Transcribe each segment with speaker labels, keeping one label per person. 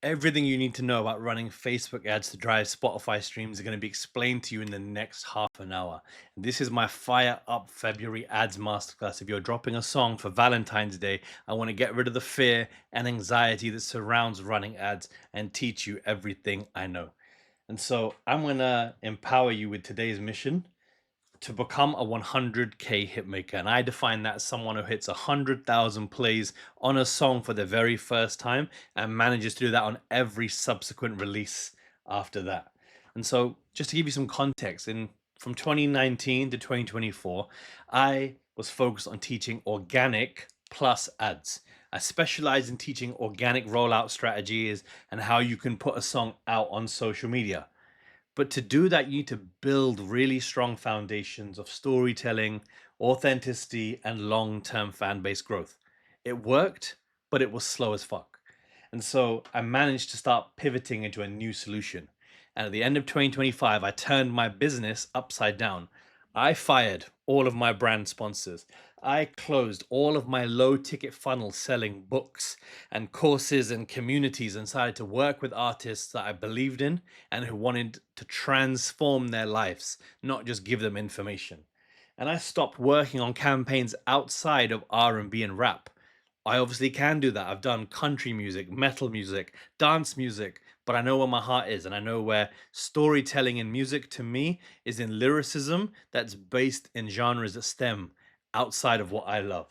Speaker 1: Everything you need to know about running Facebook ads to drive Spotify streams are going to be explained to you in the next half an hour. And this is my Fire Up February Ads Masterclass. If you're dropping a song for Valentine's Day, I want to get rid of the fear and anxiety that surrounds running ads and teach you everything I know. And so I'm going to empower you with today's mission to become a 100K hitmaker. And I define that as someone who hits 100,000 plays on a song for the very first time and manages to do that on every subsequent release after that. And so, just to give you some context, in from 2019 to 2024, I was focused on teaching organic plus ads. I specialize in teaching organic rollout strategies and how you can put a song out on social media. But to do that, you need to build really strong foundations of storytelling, authenticity, and long term fan base growth. It worked, but it was slow as fuck. And so I managed to start pivoting into a new solution. And at the end of 2025, I turned my business upside down. I fired all of my brand sponsors. I closed all of my low ticket funnels selling books and courses and communities and started to work with artists that I believed in and who wanted to transform their lives, not just give them information. And I stopped working on campaigns outside of R&B and rap. I obviously can do that. I've done country music, metal music, dance music, but I know where my heart is and I know where storytelling in music to me is in lyricism that's based in genres that stem outside of what I love.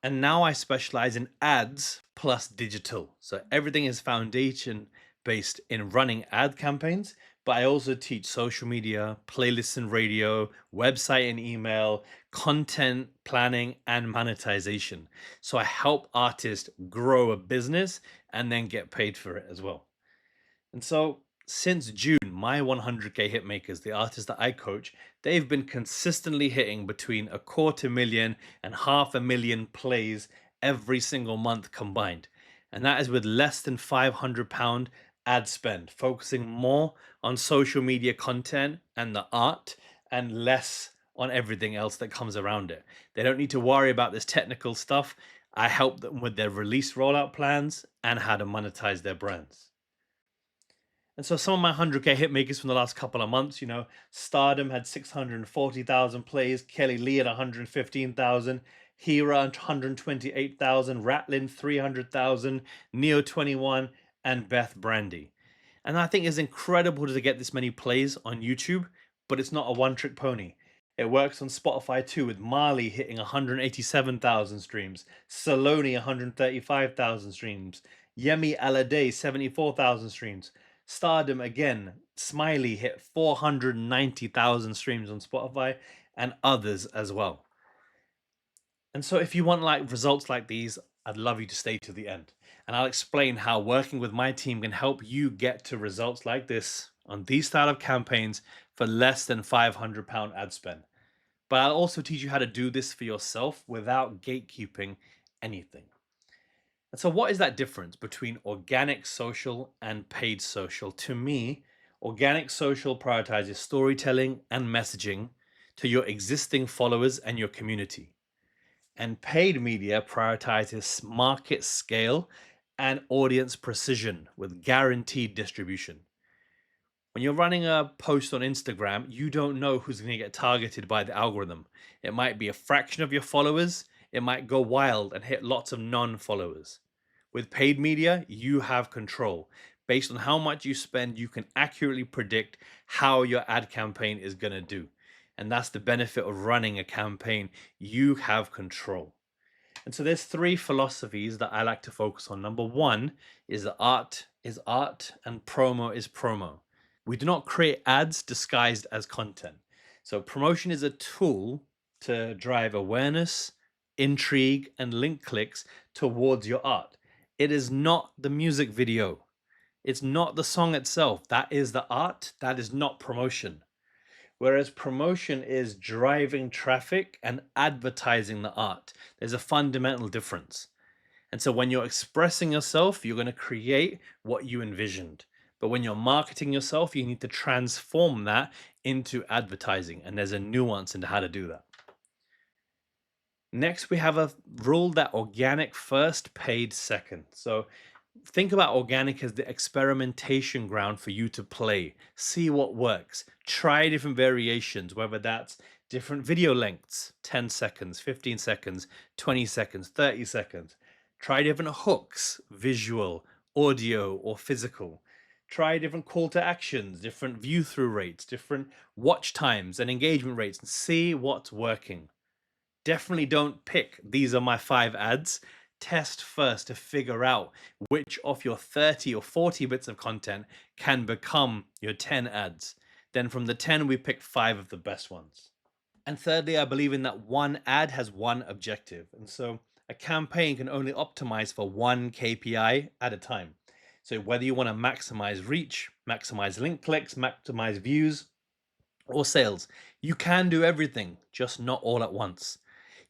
Speaker 1: And now I specialize in ads plus digital. So everything is foundation based in running ad campaigns, but I also teach social media, playlists and radio, website and email, content planning, and monetization. So I help artists grow a business and then get paid for it as well. And so since June, my 100K hitmakers, the artists that I coach, they've been consistently hitting between 250,000 and 500,000 plays every single month combined. And that is with less than £500 ad spend, focusing more on social media content and the art and less on everything else that comes around it. They don't need to worry about this technical stuff. I help them with their release rollout plans and how to monetize their brands. And so some of my 100K hit makers from the last couple of months, Stardom had 640,000 plays, Kelly Lee had 115,000, Hira 128,000, Ratlin 300,000, Neo 21, and Beth Brandy. And I think it's incredible to get this many plays on YouTube, but it's not a one trick pony. It works on Spotify too, with Marley hitting 187,000 streams, Saloni 135,000 streams, Yemi Alade 74,000 streams. Stardom again, Smiley hit 490,000 streams on Spotify and others as well. And so if you want results like these, I'd love you to stay to the end. And I'll explain how working with my team can help you get to results like this on these style of campaigns for less than £500 ad spend. But I'll also teach you how to do this for yourself without gatekeeping anything. And so, what is that difference between organic social and paid social? To me, organic social prioritizes storytelling and messaging to your existing followers and your community. And paid media prioritizes market scale and audience precision with guaranteed distribution. When you're running a post on Instagram, you don't know who's going to get targeted by the algorithm. It might be a fraction of your followers, it might go wild and hit lots of non followers. With paid media, you have control. Based on how much you spend, you can accurately predict how your ad campaign is going to do. And that's the benefit of running a campaign. You have control. And so there's three philosophies that I like to focus on. Number one is that art is art and promo is promo. We do not create ads disguised as content. So promotion is a tool to drive awareness, intrigue, and link clicks towards your art. It is not the music video. It's not the song itself. That is the art. That is not promotion. Whereas promotion is driving traffic and advertising the art. There's a fundamental difference. And so when you're expressing yourself, you're going to create what you envisioned. But when you're marketing yourself, you need to transform that into advertising. And there's a nuance into how to do that. Next, we have a rule that organic first, paid second. So Think about organic as the experimentation ground for you to play, see what works, try different variations, whether that's different video lengths, 10 seconds, 15 seconds, 20 seconds, 30 seconds. Try different hooks, visual, audio, or physical. Try different call to actions, different view through rates, different watch times and engagement rates, and see what's working. Definitely don't pick these are my 5 ads. Test first to figure out which of your 30 or 40 bits of content can become your 10 ads. Then from the 10, we pick 5 of the best ones. And thirdly, I believe in that one ad has one objective. And so a campaign can only optimize for one KPI at a time. So whether you want to maximize reach, maximize link clicks, maximize views, or sales, you can do everything, just not all at once.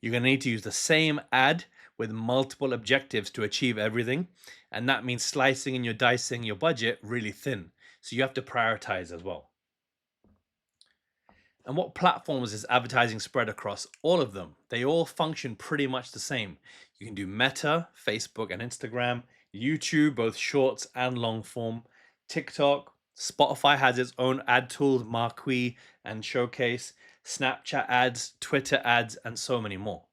Speaker 1: You're going to need to use the same ad with multiple objectives to achieve everything. And that means slicing and you're dicing your budget really thin. So you have to prioritize as well. And what platforms is advertising spread across? All of them. They all function pretty much the same. You can do Meta, Facebook, and Instagram, YouTube, both shorts and long form, TikTok. Spotify has its own ad tools, Marquee and Showcase, Snapchat ads, Twitter ads, and so many more.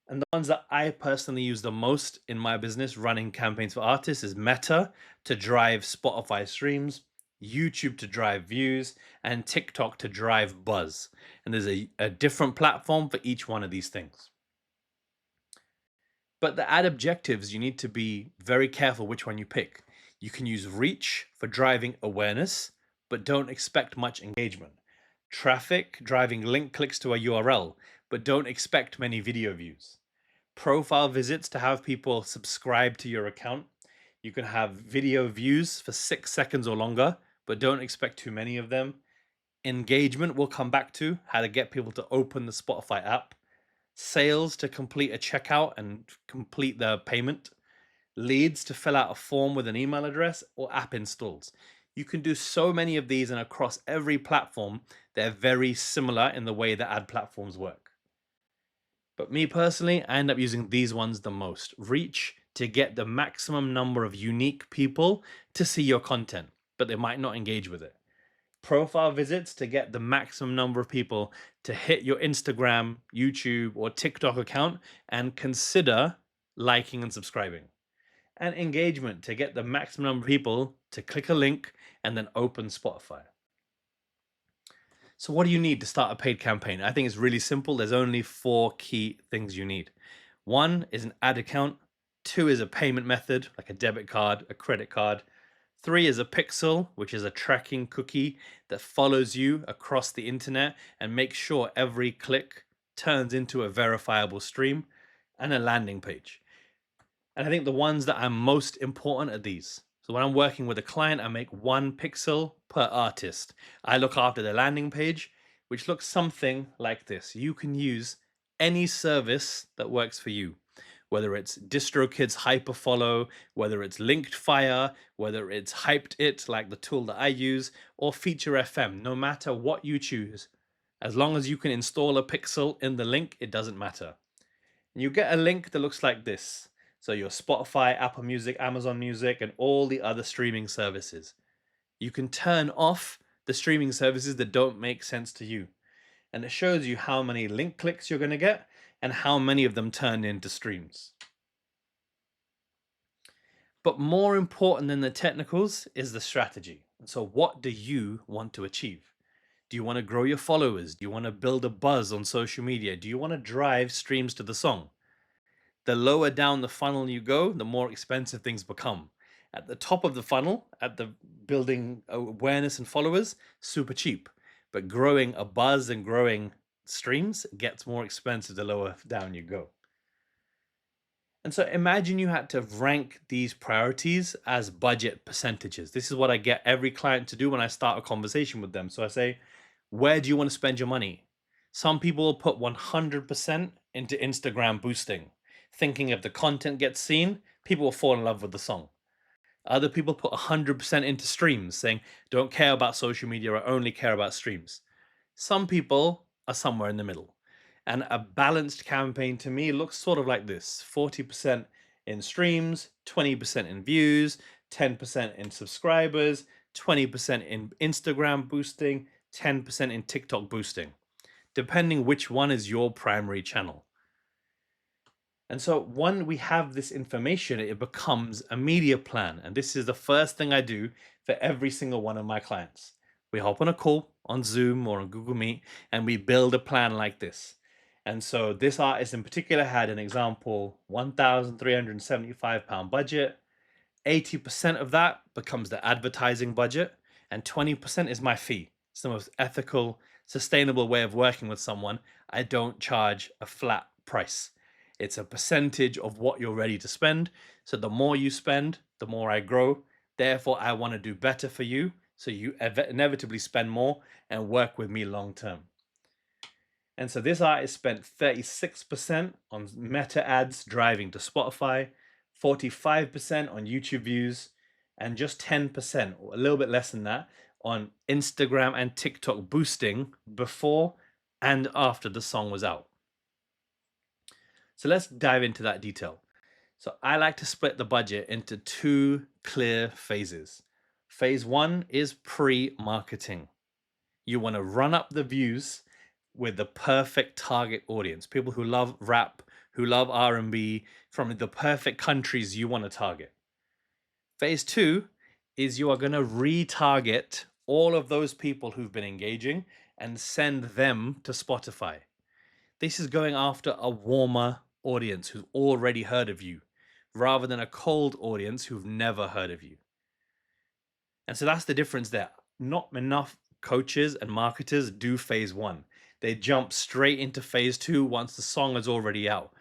Speaker 1: And the ones that I personally use the most in my business running campaigns for artists is Meta to drive Spotify streams, YouTube to drive views, and TikTok to drive buzz. And there's a different platform for each one of these things. But the ad objectives, you need to be very careful which one you pick. You can use reach for driving awareness, but don't expect much engagement. Traffic, driving link clicks to a URL, but don't expect many video views. Profile visits to have people subscribe to your account. You can have video views for 6 seconds or longer, but don't expect too many of them. Engagement we'll come back to, how to get people to open the Spotify app. Sales to complete a checkout and complete the payment. Leads to fill out a form with an email address, or app installs. You can do so many of these, and across every platform, they're very similar in the way that ad platforms work. But me personally, I end up using these ones the most. Reach to get the maximum number of unique people to see your content, but they might not engage with it. Profile visits to get the maximum number of people to hit your Instagram, YouTube, or TikTok account and consider liking and subscribing. And engagement to get the maximum number of people to click a link and then open Spotify. So, what do you need to start a paid campaign? I think it's really simple. There's only 4 key things you need. One is an ad account. Two is a payment method, like a debit card, a credit card. Three is a pixel, which is a tracking cookie that follows you across the internet and makes sure every click turns into a verifiable stream, and a landing page. And I think the ones that are most important are these. So when I'm working with a client, I make 1 pixel per artist. I look after the landing page, which looks something like this. You can use any service that works for you, whether it's DistroKid's Hyperfollow, whether it's Linked Fire, whether it's Hyped It, like the tool that I use, or Feature FM. No matter what you choose, as long as you can install a pixel in the link, it doesn't matter. And you get a link that looks like this. So your Spotify, Apple Music, Amazon Music, and all the other streaming services. You can turn off the streaming services that don't make sense to you. And it shows you how many link clicks you're going to get and how many of them turn into streams. But more important than the technicals is the strategy. And so, what do you want to achieve? Do you want to grow your followers? Do you want to build a buzz on social media? Do you want to drive streams to the song? The lower down the funnel you go, the more expensive things become. At the top of the funnel, at the building awareness and followers, super cheap. But growing a buzz and growing streams gets more expensive the lower down you go. And so imagine you had to rank these priorities as budget percentages. This is what I get every client to do when I start a conversation with them. So I say, where do you want to spend your money? Some people will put 100% into Instagram boosting, thinking if the content gets seen, people will fall in love with the song. Other people put 100% into streams, saying, don't care about social media, I only care about streams. Some people are somewhere in the middle. And a balanced campaign to me looks sort of like this: 40% in streams, 20% in views, 10% in subscribers, 20% in Instagram boosting, 10% in TikTok boosting, depending which one is your primary channel. And so when we have this information, it becomes a media plan. And this is the first thing I do for every single one of my clients. We hop on a call on Zoom or on Google Meet and we build a plan like this. And so this artist in particular had an example £1,375 budget. 80% of that becomes the advertising budget, and 20% is my fee. It's the most ethical, sustainable way of working with someone. I don't charge a flat price. It's a percentage of what you're ready to spend. So the more you spend, the more I grow. Therefore, I want to do better for you. So you inevitably spend more and work with me long term. And so this artist spent 36% on meta ads driving to Spotify, 45% on YouTube views, and just 10%, or a little bit less than that, on Instagram and TikTok boosting before and after the song was out. So let's dive into that detail. So I like to split the budget into two clear phases. Phase one is pre-marketing. You want to run up the views with the perfect target audience, people who love rap, who love R&B, from the perfect countries you want to target. Phase two is you are going to retarget all of those people who've been engaging and send them to Spotify. This is going after a warmer audience who's already heard of you, rather than a cold audience who've never heard of you. And so that's the difference there. Not enough coaches and marketers do phase one. They jump straight into phase two once the song is already out.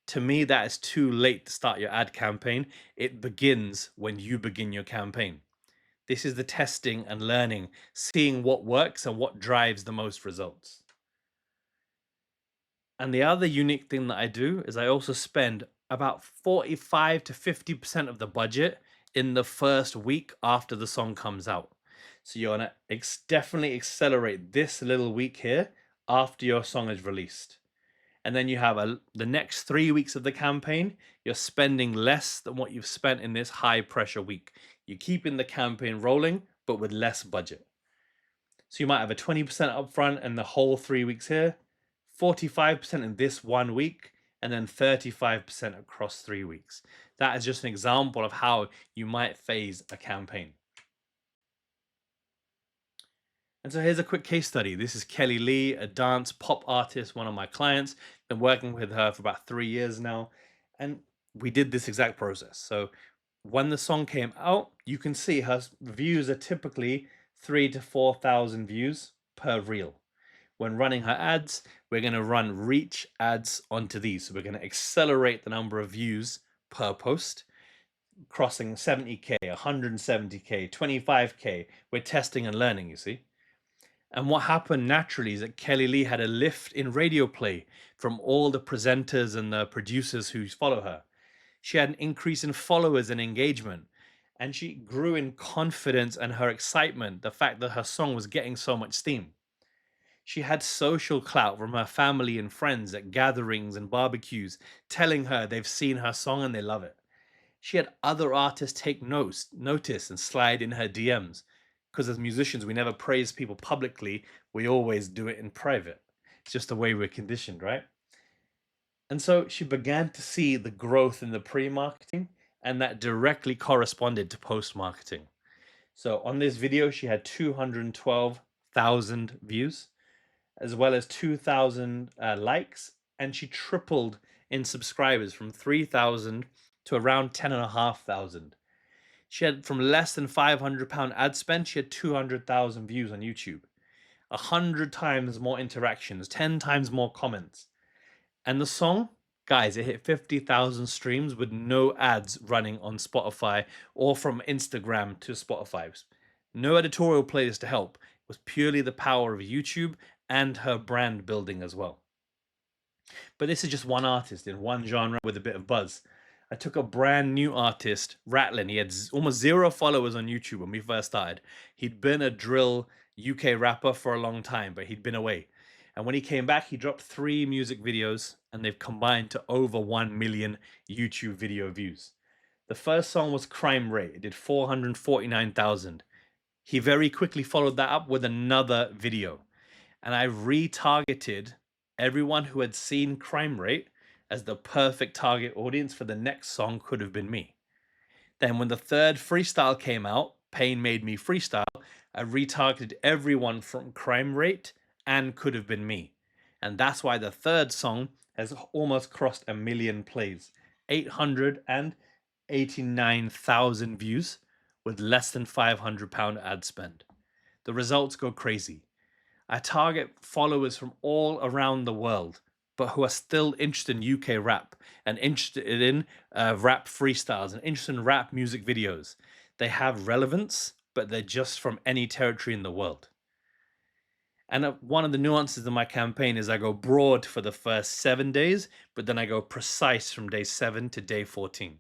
Speaker 1: To me, that is too late to start your ad campaign. It begins when you begin your campaign. This is the testing and learning, seeing what works and what drives the most results. And the other unique thing that I do is I also spend about 45 to 50% of the budget in the first week after the song comes out. So you want to definitely accelerate this little week here after your song is released. And then you have the next 3 weeks of the campaign, you're spending less than what you've spent in this high pressure week. You're keeping the campaign rolling, but with less budget. So you might have a 20% upfront and the whole 3 weeks here, 45% in this 1 week, and then 35% across 3 weeks. That is just an example of how you might phase a campaign. And so here's a quick case study. This is Kelly Lee, a dance pop artist, one of my clients. Been working with her for about 3 years now. And we did this exact process. So when the song came out, you can see her views are typically 3,000 to 4,000 views per reel. When running her ads, we're going to run reach ads onto these. So we're going to accelerate the number of views per post, crossing 70K, 170K, 25K. We're testing and learning, you see. And what happened naturally is that Kelly Lee had a lift in radio play from all the presenters and the producers who follow her. She had an increase in followers and engagement. And she grew in confidence and her excitement, the fact that her song was getting so much steam. She had social clout from her family and friends at gatherings and barbecues, telling her they've seen her song and they love it. She had other artists take notice and slide in her DMs. Because as musicians, we never praise people publicly. We always do it in private. It's just the way we're conditioned, right? And so she began to see the growth in the pre-marketing, and that directly corresponded to post-marketing. So on this video, she had 212,000 views, as well as 2,000 likes, and she tripled in subscribers from 3,000 to around 10,500. She had from less than £500 ad spend, she had 200,000 views on YouTube, 100 times more interactions, 10 times more comments. And the song, guys, it hit 50,000 streams with no ads running on Spotify or from Instagram to Spotify. No editorial playlist to help. It was purely the power of YouTube and her brand building as well. But this is just one artist in one genre with a bit of buzz. I took a brand new artist, Ratlin. He had almost 0 followers on YouTube when we first started. He'd been a drill UK rapper for a long time, but he'd been away. And when he came back, he dropped 3 music videos and they've combined to over 1 million YouTube video views. The first song was Crime Rate. It did 449,000. He very quickly followed that up with another video. And I retargeted everyone who had seen Crime Rate as the perfect target audience for the next song could have been me. Then when the third freestyle came out, Pain Made Me Freestyle, I retargeted everyone from Crime Rate and Could Have Been Me. And that's why the third song has almost crossed 1 million plays. 889,000 views with less than £500 ad spend. The results go crazy. I target followers from all around the world, but who are still interested in UK rap and interested in rap freestyles and interested in rap music videos. They have relevance, but they're just from any territory in the world. And one of the nuances of my campaign is I go broad for the first 7 days, but then I go precise from day 7 to day 14.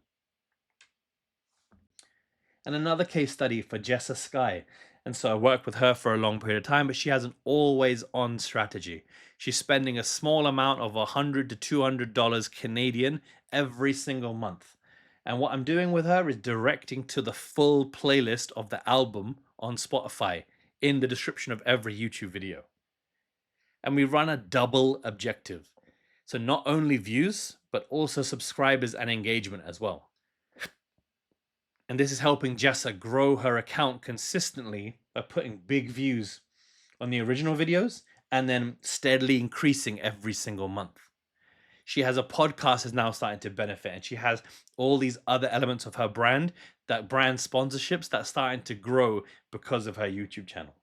Speaker 1: And another case study for Jessa Sky. And so I worked with her for a long period of time, but she has an always on strategy. She's spending a small amount of $100 to $200 Canadian every single month. And what I'm doing with her is directing to the full playlist of the album on Spotify in the description of every YouTube video. And we run a double objective. So not only views, but also subscribers and engagement as well. And this is helping Jessa grow her account consistently by putting big views on the original videos and then steadily increasing every single month. She has a podcast that's now starting to benefit, and she has all these other elements of her brand, that brand sponsorships that's starting to grow because of her YouTube channel.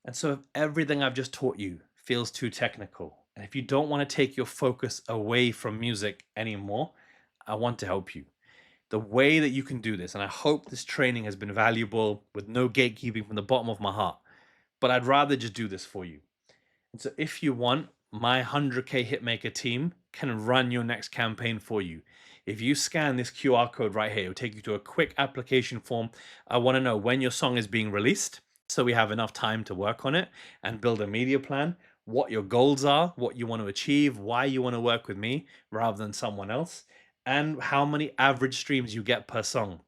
Speaker 1: And so if everything I've just taught you feels too technical, and if you don't want to take your focus away from music anymore, I want to help you. The way that you can do this, and I hope this training has been valuable with no gatekeeping from the bottom of my heart, but I'd rather just do this for you. And so if you want, my 100K Hitmaker team can run your next campaign for you. If you scan this QR code right here, it'll take you to a quick application form. I want to know when your song is being released, so we have enough time to work on it and build a media plan, what your goals are, what you want to achieve, why you want to work with me rather than someone else, and how many average streams you get per song,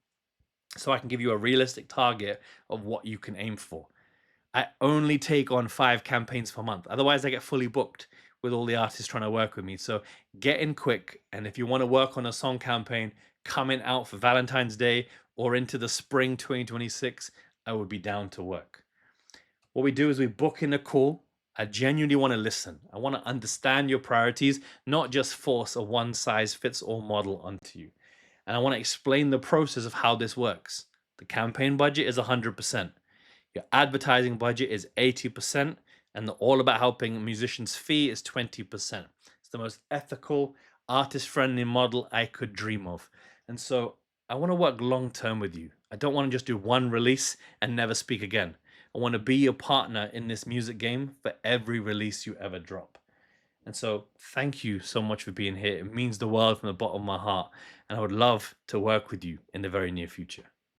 Speaker 1: so I can give you a realistic target of what you can aim for. I only take on 5 campaigns per month. Otherwise, I get fully booked with all the artists trying to work with me. So get in quick. And if you want to work on a song campaign coming out for Valentine's Day or into the spring 2026, I would be down to work. What we do is we book in a call. I genuinely want to listen. I want to understand your priorities, not just force a one-size-fits-all model onto you. And I want to explain the process of how this works. The campaign budget is 100%. Your advertising budget is 80%. And the All About Helping Musicians fee is 20%. It's the most ethical, artist-friendly model I could dream of. And so I want to work long-term with you. I don't want to just do one release and never speak again. I want to be your partner in this music game for every release you ever drop. And so thank you so much for being here. It means the world from the bottom of my heart. And I would love to work with you in the very near future.